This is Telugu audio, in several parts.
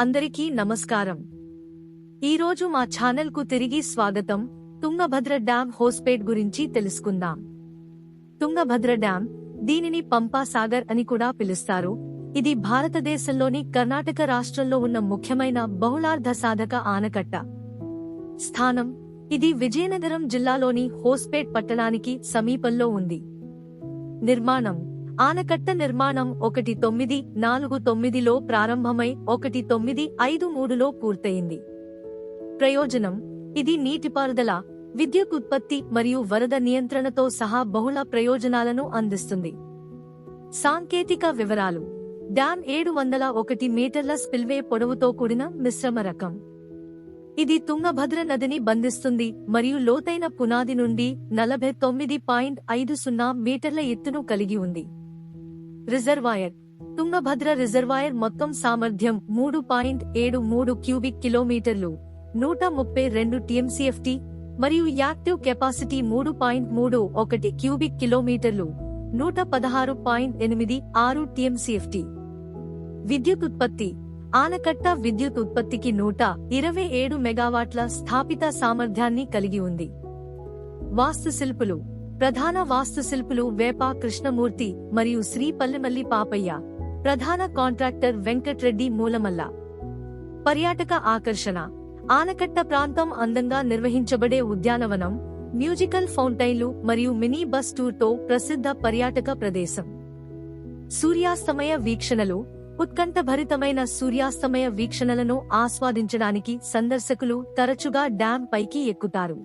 అందరికీ నమస్కారం. ఈరోజు మా ఛానల్ కు తిరిగి స్వాగతం. తుంగభద్ర డ్యాం హోస్పేట్ గురించి తెలుసుకుందాం. తుంగభద్ర డ్యాం, దీనిని పంపా సాగర్ అని కూడా పిలుస్తారు. ఇది భారతదేశంలోని కర్ణాటక రాష్ట్రంలో ఉన్న ముఖ్యమైన బహుళార్ధ సాధక ఆనకట్ట. స్థానం: ఇది విజయనగరం జిల్లాలోని హోస్పేట్ పట్టణానికి సమీపంలో ఉంది. నిర్మాణం: ఆనకట్ట నిర్మాణం 1949లో ప్రారంభమై 1953లో పూర్తయింది. ప్రయోజనం: ఇది నీటిపారుదల, విద్యుత్ ఉత్పత్తి మరియు వరద నియంత్రణతో సహా బహుళ ప్రయోజనాలను అందిస్తుంది. సాంకేతిక వివరాలు: డ్యాం 701 మీటర్ల స్పిల్వే పొడవుతో కూడిన మిశ్రమ రకం. ఇది తుంగభద్ర నదిని బంధిస్తుంది మరియు లోతైన పునాది నుండి 49.50 మీటర్ల ఎత్తును కలిగి ఉంది. రిజర్వాయర్: తుంగభద్ర రిజర్వాయర్ మొత్తం సామర్థ్యం 3.73 క్యూబిక్ కిలోమీటర్లు, 132 టీఎంసీఎఫ్టీ, మరియు యాక్టివ్ కెపాసిటీ 3.31 క్యూబిక్ కిలోమీటర్లు, 116.86 టీఎంసీఎఫ్టీ. విద్యుత్ ఉత్పత్తి: ఆనకట్ట విద్యుత్ ఉత్పత్తికి 127 మెగావాట్ల స్థాపిత సామర్థ్యాన్ని కలిగి ఉంది. వాస్తుశిల్పులు: ప్రధాన వాస్తుశిల్పులు వేప కృష్ణమూర్తి మరియు శ్రీ పల్లెమల్లి పాపయ్య. ప్రధాన కాంట్రాక్టర్ వెంకట్రెడ్డి మూలమల్ల. పర్యాటక ఆకర్షణ: ఆనకట్ట ప్రాంతం అందంగా నిర్వహించబడే ఉద్యానవనం, మ్యూజికల్ ఫౌంటైన్లు మరియు మినీ బస్ టూర్తో ప్రసిద్ధ పర్యాటక ప్రదేశం. సూర్యాస్తమయ వీక్షణలు: ఉత్కంఠభరితమైన సూర్యాస్తమయ వీక్షణలను ఆస్వాదించడానికి సందర్శకులు తరచుగా డ్యాం పైకి ఎక్కుతారు.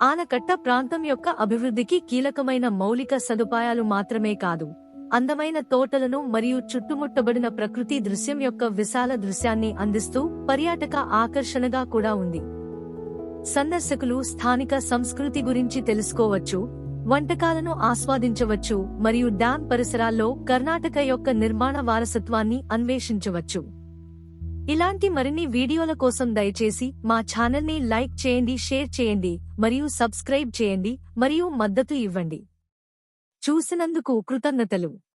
ఆనకట్ట ప్రాంతం యొక్క అభివృద్ధికి కీలకమైన మౌలిక సదుపాయాలు మాత్రమే కాదు, అందమైన తోటలను మరియు చుట్టుముట్టబడిన ప్రకృతి దృశ్యం యొక్క విశాల దృశ్యాన్ని అందిస్తూ పర్యాటక ఆకర్షణగా కూడా ఉంది. సందర్శకులు స్థానిక సంస్కృతి గురించి తెలుసుకోవచ్చు, వంటకాలను ఆస్వాదించవచ్చు మరియు డ్యాం పరిసరాల్లో కర్ణాటక యొక్క నిర్మాణ వారసత్వాన్ని అన్వేషించవచ్చు. ఇలాంటి మరిన్ని వీడియోల కోసం దయచేసి మా ఛానల్ని లైక్ చేయండి, షేర్ చేయండి మరియు సబ్స్క్రైబ్ చేయండి మరియు మద్దతు ఇవ్వండి. చూసినందుకు కృతజ్ఞతలు.